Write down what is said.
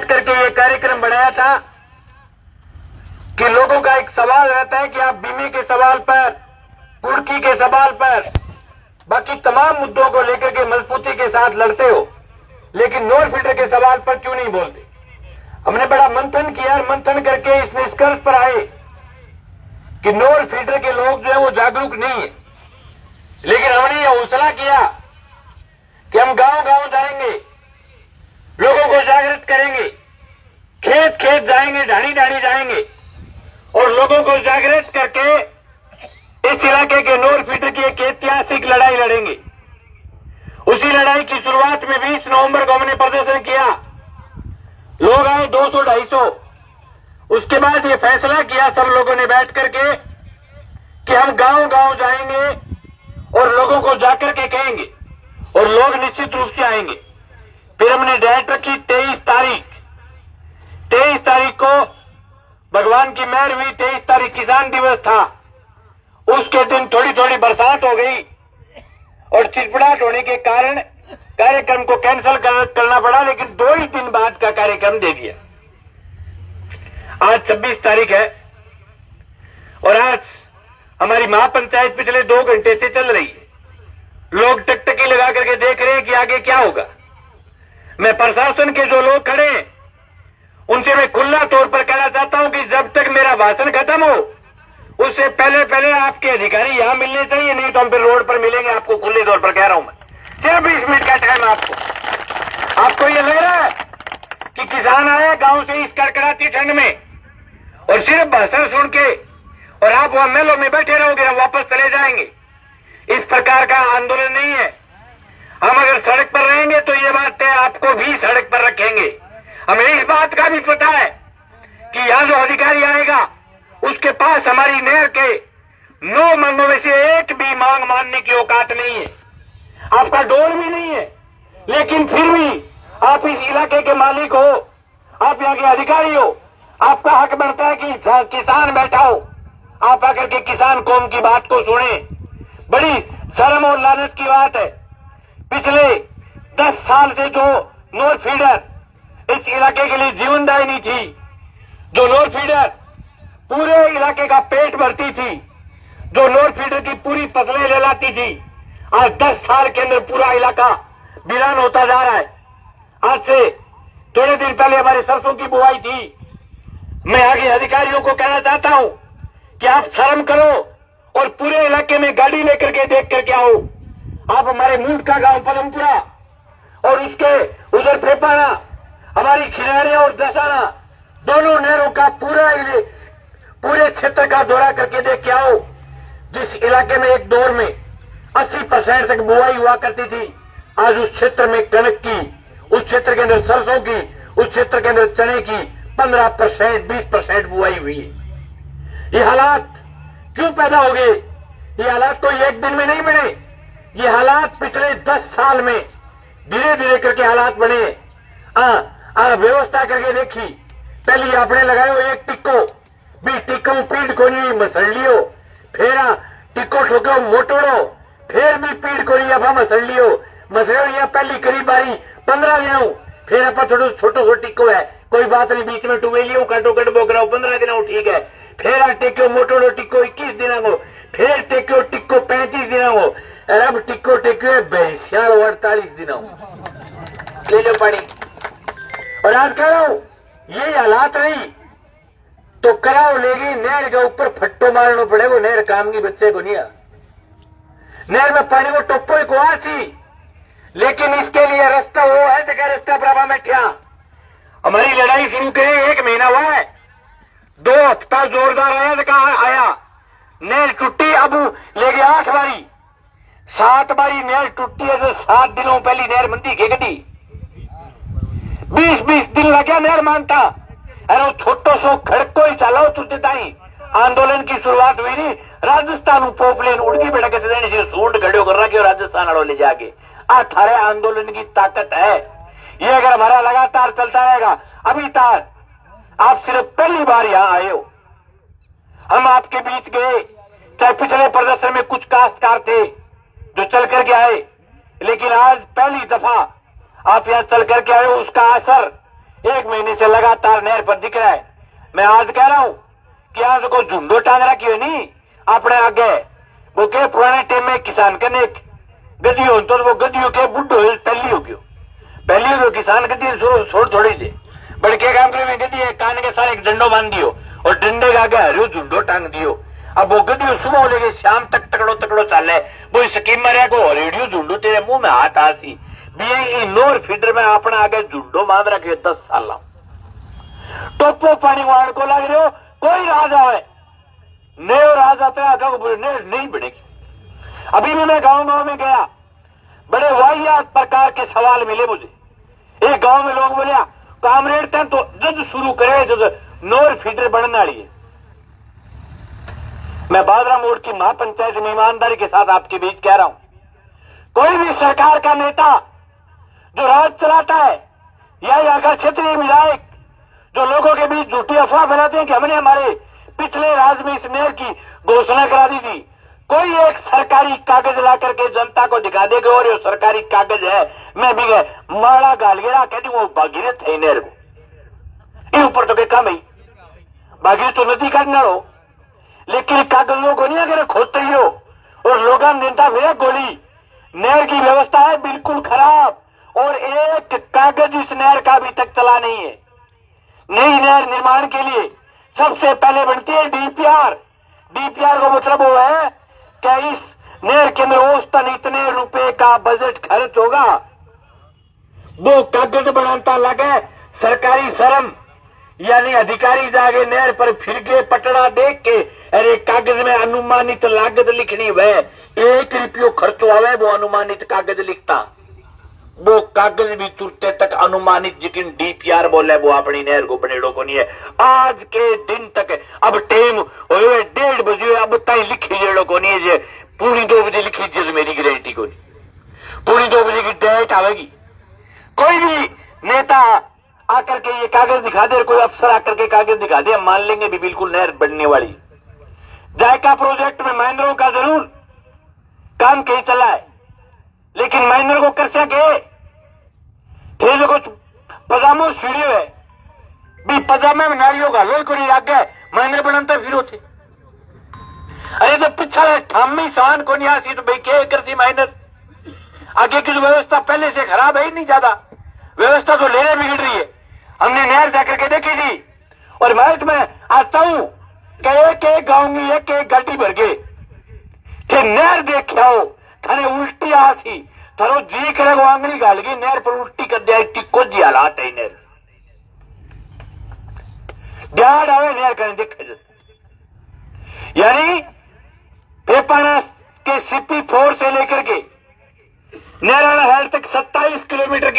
करके ये कार्यक्रम बनाया था कि लोगों का एक सवाल रहता है कि आप बीमे के सवाल पर, कुर्की के सवाल पर, बाकी तमाम मुद्दों को लेकर के मजबूती के साथ लड़ते हो, लेकिन नोर फीडर के सवाल पर क्यों नहीं बोलते। हमने बड़ा मंथन किया, मंथन करके इस निष्कर्ष पर आए कि नोर फीडर के लोग जो है वो जागरूक नहीं है। लेकिन हमने यह हौसला किया कि हम गांव गांव जाएंगे, लोगों को जागृत करेंगे, खेत खेत जाएंगे, ढाणी ढाणी जाएंगे और लोगों को जागृत करके इस इलाके के नोर फीडर की एक ऐतिहासिक लड़ाई लड़ेंगे। उसी लड़ाई की शुरुआत में 20 नवंबर को हमने प्रदर्शन किया, लोग आए 200-250। उसके बाद ये फैसला किया सब लोगों ने बैठ करके कि हम गांव गांव जाएंगे और लोगों को जाकर के कहेंगे और लोग निश्चित रूप से आएंगे। फिर हमने डेट रखी 23 तारीख। 23 तारीख को भगवान की मेहर हुई, 23 तारीख किसान दिवस था। उसके दिन थोड़ी थोड़ी बरसात हो गई और चिड़चिड़ाहट होने के कारण कार्यक्रम को कैंसिल करना पड़ा, लेकिन 2 ही दिन बाद का कार्यक्रम दे दिया। आज 26 तारीख है और आज हमारी महापंचायत पिछले 2 घंटे से चल रही है। लोग टकटकी लगा करके देख रहे हैं कि आगे क्या होगा। मैं प्रशासन के जो लोग खड़े हैं उनसे मैं खुला तौर पर कहना चाहता हूं कि जब तक मेरा भाषण खत्म हो उससे पहले पहले आपके अधिकारी यहां मिलने चाहिए, नहीं तो हम फिर रोड पर मिलेंगे। आपको खुले तौर पर कह रहा हूं मैं, सिर्फ 20 मिनट का टाइम आपको ये लग रहा है कि किसान आए गांव से इस कड़कड़ाती ठंड में और सिर्फ भाषण सुन के और आप वहां मेलों में बैठे रहोगे, हम वापस चले जाएंगे। इस प्रकार का आंदोलन नहीं है। हम अगर सड़क पर रहेंगे तो ये बात है, आपको भी सड़क पर रखेंगे। हमें इस बात का भी पता है कि यहां जो अधिकारी आएगा उसके पास हमारी नहर के 9 मांगों में से एक भी मांग मानने की औकात नहीं है, आपका डोर भी नहीं है। लेकिन फिर भी आप इस इलाके के मालिक हो, आप यहाँ के अधिकारी हो, आपका हक बनता है कि किसान बैठा हो, आप आकर के किसान कौम की बात को सुने। बड़ी शर्म और लानत की बात है, पिछले 10 साल से जो नोर फीडर इस इलाके के लिए जीवनदायिनी थी, जो नोर फीडर पूरे इलाके का पेट भरती थी, जो नोर फीडर की पूरी फसलें ले लाती थी, आज 10 साल के अंदर पूरा इलाका वीरान होता जा रहा है। आज से थोड़े दिन पहले हमारे सरसों की बुआई थी। मैं आगे अधिकारियों को कहना चाहता हूं कि आप शर्म करो और पूरे इलाके में गाड़ी लेकर के देख करके आओ। आप हमारे मूंड का गांव पलमपुरा और उसके उधर फेपाना, हमारी खिलाड़े और दसाना, दोनों नहरों का पूरे क्षेत्र का दौरा करके देख के आओ। जिस इलाके में एक दौर में 80% तक बुआई हुआ करती थी, आज उस क्षेत्र में कणक की, उस क्षेत्र के अंदर सरसों की, उस क्षेत्र के अंदर चने की 15%, 20% बुआई हुई है। ये हालात क्यों पैदा हो गए? ये हालात तो एक दिन में नहीं बने, ये हालात पिछले 10 साल में धीरे धीरे करके हालात बने। व्यवस्था करके देखी, पहले आपने लगायो एक टिक्को भी, टिक्को पीड़ को नहीं मसड़ लियो, फिर टिक्को ठोको मोटोड़ो, फिर भी पीड़ को नहीं आप मसड़ लियो, मसड़ो या पहली करीब बारी 15 दिनों, फिर आप थोड़ा छोटो सो टिक्को है, कोई बात नहीं, बीच में टुवेलियो काटो कट बोकराओ 15 दिनों, ठीक है। फिर टेक्यो मोटोड़ो टिक्को 21 दिनों को, फिर टेक्यो टिक्को 35 दिनों को, और अब टिक्को टेक्यो भैंसिया 48 दिनों। ले लो पानी। और आज कह रहा हूं ये हालात रही तो कराओ लेगी, नहर के ऊपर फट्टो मारना पड़ेगा, नहर काम की बच्चे को नहीं आ। नहर में पानी को टप्पो को आसी, लेकिन इसके लिए रास्ता वो है जगह रास्ता प्रभा में क्या। हमारी लड़ाई शुरू करे 1 महीना हुआ है, 2 हफ्ता जोरदार आया, नहर टूटी, अब ले गया 8 बारी, 7 बारी नहर टूटी है तो 7 दिनों पहली नहर मंदी के गड्डी 20-20 दिन लगे नहर मानता। अरे वो छोटो सो खड़को ही चलाओ तुझे ताई आंदोलन की शुरुआत हुई नहीं, राजस्थान पोपलेन उड़की बेटा के से सूंड खड़े कर रखे राजस्थान वालों ले जाके। थारे आंदोलन की ताकत है ये, अगर हमारा लगातार चलता रहेगा। अभी तक आप सिर्फ पहली बार यहां आए हो, हम आपके बीच गए, चाहे पिछले प्रदर्शन में कुछ काश्तकार थे जो चल करके आए, लेकिन आज पहली दफा आप यहां चल करके आए हो, उसका असर 1 महीने से लगातार नहर पर दिख रहा है। मैं आज कह रहा हूं कि आज को झुंडो टांग रखी हो नहीं अपने आगे। वो के पुराने टाइम में किसान कने गद्दी हो तो वो गद्दियों के बुढ़ो पहली हो गयो, पहली हो किसान गद्दी छोड़ थोड़ी दे बड़े के काम करे गद्दी कान के सारे एक डंडो बांध दियो और डंडे के आगे हरियो झुंडो टांग दियो। अब वो गद्दी सुबह लेके शाम तक तकड़ो तकड़ो चाले वो स्कीम में को रेडियो झुंडो तेरे मुंह में हाथ आसी भी नोर फीडर में अपना आगे झुंडो बांध रखे 10 साल टोपो पानी वाण को लग रहे हो कोई राजा है नए राजा नहीं बनेगी। अभी भी मैं गांव में गया, बड़े वाहियात प्रकार के सवाल मिले मुझे। एक गांव में लोग बोलिया कामरेड तन तो जद शुरू करे जद नोर फीडर बनने वाली है। मैं बादरा मोड़ की महापंचायत में ईमानदारी के साथ आपके बीच कह रहा हूं, कोई भी सरकार का नेता जो राज चलाता है या अगर क्षेत्रीय विधायक जो लोगों के बीच झूठी अफवाह फैलाते हैं कि हमने हमारे पिछले राज में इस नहर की घोषणा करा दी थी, कोई एक सरकारी कागज ला करके जनता को दिखा देगा और ये सरकारी कागज है मैं भी गए माड़ा गालगेरा कहती वो भागीरथ है नहर को ये ऊपर तो के काम है भागीरथ तो नदी काटना हो लेकिन कागजों को नहीं अगर खोदते ही हो और लोग नेता फिर गोली। नहर की व्यवस्था है बिल्कुल खराब और एक कागज इस नहर का अभी तक चला नहीं है। नई नहर निर्माण के लिए सबसे पहले बनती है डीपीआर। डीपीआर का मतलब वो है कि इस नहर के अंदर औसतन इतने रुपए का बजट खर्च होगा। वो कागज बनाता लगे सरकारी शर्म यानी अधिकारी जागे नहर पर फिर के पटड़ा देख के अरे कागज में अनुमानित लागत लिखनी वह 1 रुपयो खर्च आवे वो अनुमानित कागज लिखता वो कागज भी तुरते तक अनुमानित जिकिन डीपीआर बोले वो अपनी नहर को बनेड़ो को नहीं है। आज के दिन तक अब टाइम 1:30 बजे अब तक लिखी जेड़ो को नहीं है 2:45 बजे लिखी जो मेरी गारंटी को नहीं 2:45 बजे की डेट आवेगी। कोई भी नेता आकर के ये कागज दिखा दे कोई अफसर आकर के कागज दिखा दे मान लेंगे भी बिल्कुल नहर बनने वाली। जायका प्रोजेक्ट में महेंद्रों का जरूर काम कहीं चला है लेकिन महेंद्र को कर सके थे जो कुछ पजामो सीढ़ी है भी पजामे में नारियों का लोई को नहीं लाग गए महेंद्र बनता फिर होते अरे तो पिछला ठामी सहन को नहीं आसी तो भाई क्या कर सी महेंद्र आगे की जो व्यवस्था पहले से खराब है ही नहीं ज्यादा व्यवस्था तो लेने बिगड़ रही है। हमने नहर जाकर के देखी थी और मैं में आता हूं कि एक गांव में एक गाड़ी भर गए थे नहर देख आओ थाने उल्टी आसी थारो जी करे वो आंगली गाल गई नहर पर उल्टी कर दिया टिको जी हालात है नहर डाड़ आवे नहर करने देखे यानी पेपाना के CP4 से लेकर के नहर तक 27 किलोमीटर की